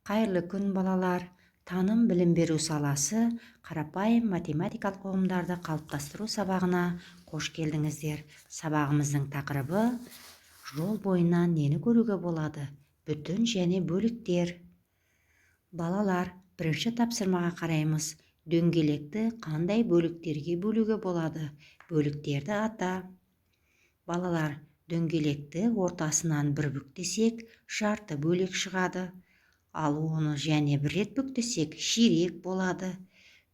Қайырлы күн балалар. Таным білім беру саласы қарапайым математикалық ұғымдарды қалыптастыру сабағына қош келдіңіздер. Сабағымыздың тақырыбы жол бойынан нені көруге болады? Бүтін және бөліктер. Балалар, бірінші тапсырмаға қараймыз. Дөңгелекті қандай бөліктерге бөлуге болады? Бөліктерді ата. Балалар, дөңгелекті ортасынан бір бүктесек, жарты бөлік шығады. Ал оны және бір рет бүктесек, ширек болады.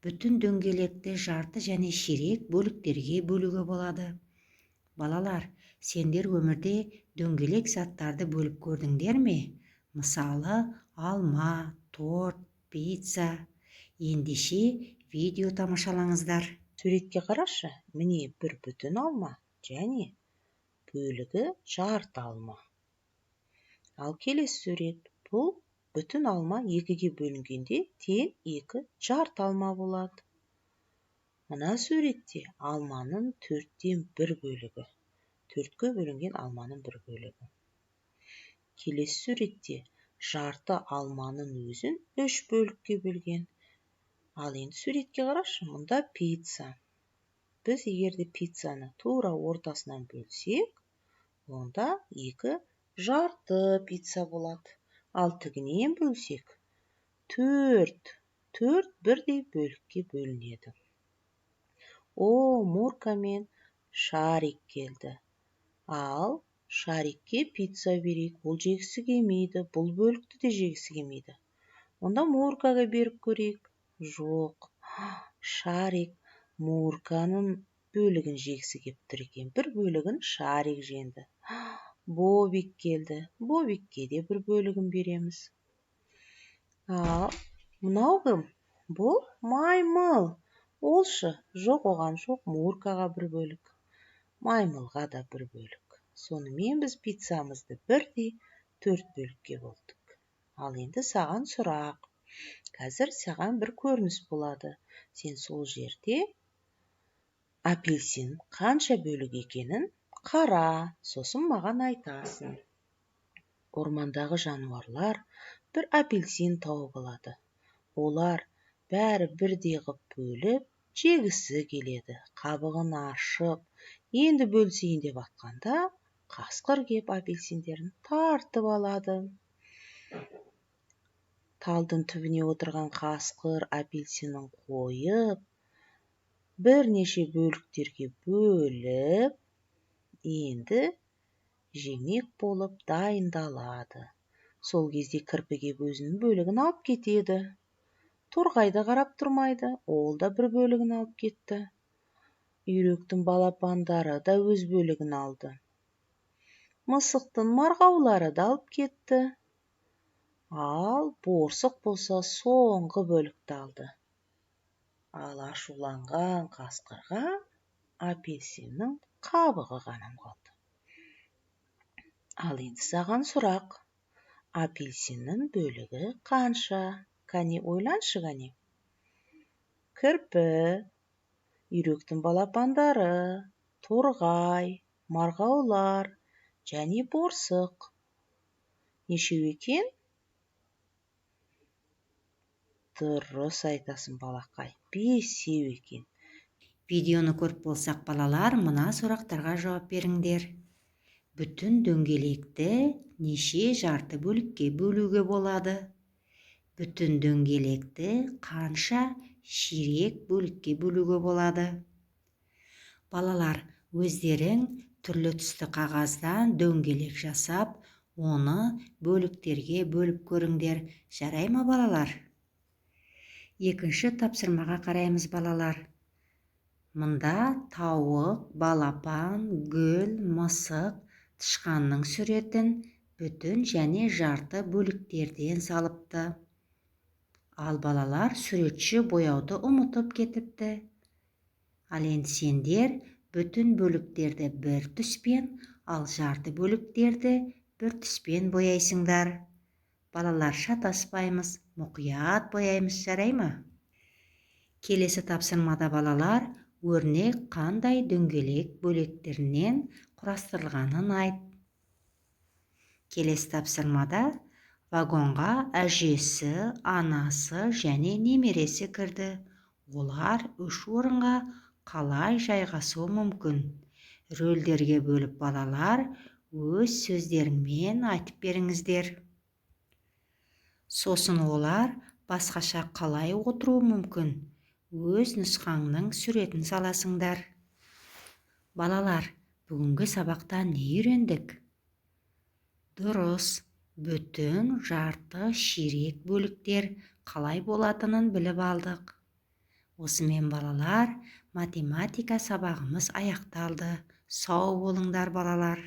Бүтін дөңгелекті жарты және ширек бөліктерге бөлуге болады. Балалар, сендер өмірде дөңгелек заттарды бөліп көрдіңдер ме? Мысалы, алма, торт, пицца. Ендеше видео тамашалаңыздар. Суретке қарашы, міне бір бүтін алма және бөлігі жарты алма. Ал келесі сурет, бұл бүтін алма екіге бөлінгенде тең екі жарты алма болады. Мына суретте алманың төрттен бір бөлігі, төртке бөлінген алманың бір бөлігі. Келесі суретте жарты алманың өзін үш бөлікке бөлген. Ал енді суретке қарашы, мұнда пицца. Біз егерде пиццаны тура ортасынан бөлсек, онда екі жарты пицца болады. Ал тігінен бөлсек, төрт бірдей бөлікке бөлінеді. Мурка мен Шарик келді. Ал Шарикке пицца берейік. Ол жегісі келмейді, бұл бөлікті де жегісі келмейді. Онда Муркаға беріп көрейік. Жоқ, Шарик Мурканың бөлігін жегісі келіп тұр екен. Бір бөлігін Шарик жеңді. Бобик келді. Бобикке де бір бөлігін береміз. Ал мынау кім? Бұл маймыл. Олшы, жоқ, оған жоқ, Муркаға бір бөлік. Маймылға да бір бөлік. Сонымен біз пиццамызды бірдей төрт бөлікке болдық. Ал енді саған сұрақ. Қазір саған бір көрініс болады. Сен сол жерде апельсин қанша бөлік екенін қара, сосын маған айтасың. Ормандағы жануарлар бір апельсин тауып алады. Олар бәрі бірдей ғып бөліп, жегісі келеді. Қабығын ашып, енді бөлсейін деп атқанда, қасқыр кеп апельсиндерін тартып алады. Талдың түбіне отырған қасқыр апельсинін қойып, бірнеше бөліктерге бөліп, енді жемек болып дайындалады. Сол кезде кірпіге өзінің бөлігін алып кетеді. Торғайды қарап тұрмайды, ол да бір бөлігін алып кетті. Үйректің балапандары да өз бөлігін алды. Мысықтың марғаулары да алып кетті. Ал борсық болса соңғы бөлікті алды. Ал ашуланған қасқырға апельсиннің қабығы ғана қалды. Ал енді саған сұрақ. Апельсиннің бөлігі қанша? Кәне ойланшы кәне. Кірпі, үйректің балапандары, торғай, марғаулар және борсық. Нешеу екен? Дұрыс айтасың балақай, 5 екен. Видеоны көріп болсақ балалар, мына сұрақтарға жауап беріңдер. Бүтін дөңгелекті неше жарты бөлікке бөлуге болады? Бүтін дөңгелекті қанша ширек бөлікке бөлуге болады? Балалар, өздерің түрлі түсті қағаздан дөңгелек жасап, оны бөліктерге бөліп көріңдер. Жарай ма балалар? Екінші тапсырмаға қараймыз балалар. Мұнда тауық, балапан, гүл, мысық, тышқанның суретін бүтін және жарты бөліктерден салыпты. Ал балалар суретші бояуды ұмытып кетіпті. Ал енді сендер бүтін бөліктерді бір түспен, ал жарты бөліктерді бір түспен бояйсыңдар. Балалар, шатаспаймыз, мұқият бояймыз, жарай ма? Келесі тапсырмада балалар, өрнек қандай дөңгелек бөліктерінен құрастырылғанын айт. Келесі тапсырмада Вагонға әжесі, анасы және немересі кірді. Олар үш орынға қалай жайғасуы мүмкін? Рөлдерге бөліп балалар өз сөздеріңмен айтып беріңіздер. Сосын олар басқаша қалай отыруы мүмкін? Өз нұсқаңның суретін саласыңдар. Балалар, бүгінгі сабақта не үйрендік? Дұрыс, бүтін, жарты, ширек бөліктер қалай болатынын біліп алдық. Осымен балалар, математика сабағымыз аяқталды. Сау болыңдар балалар.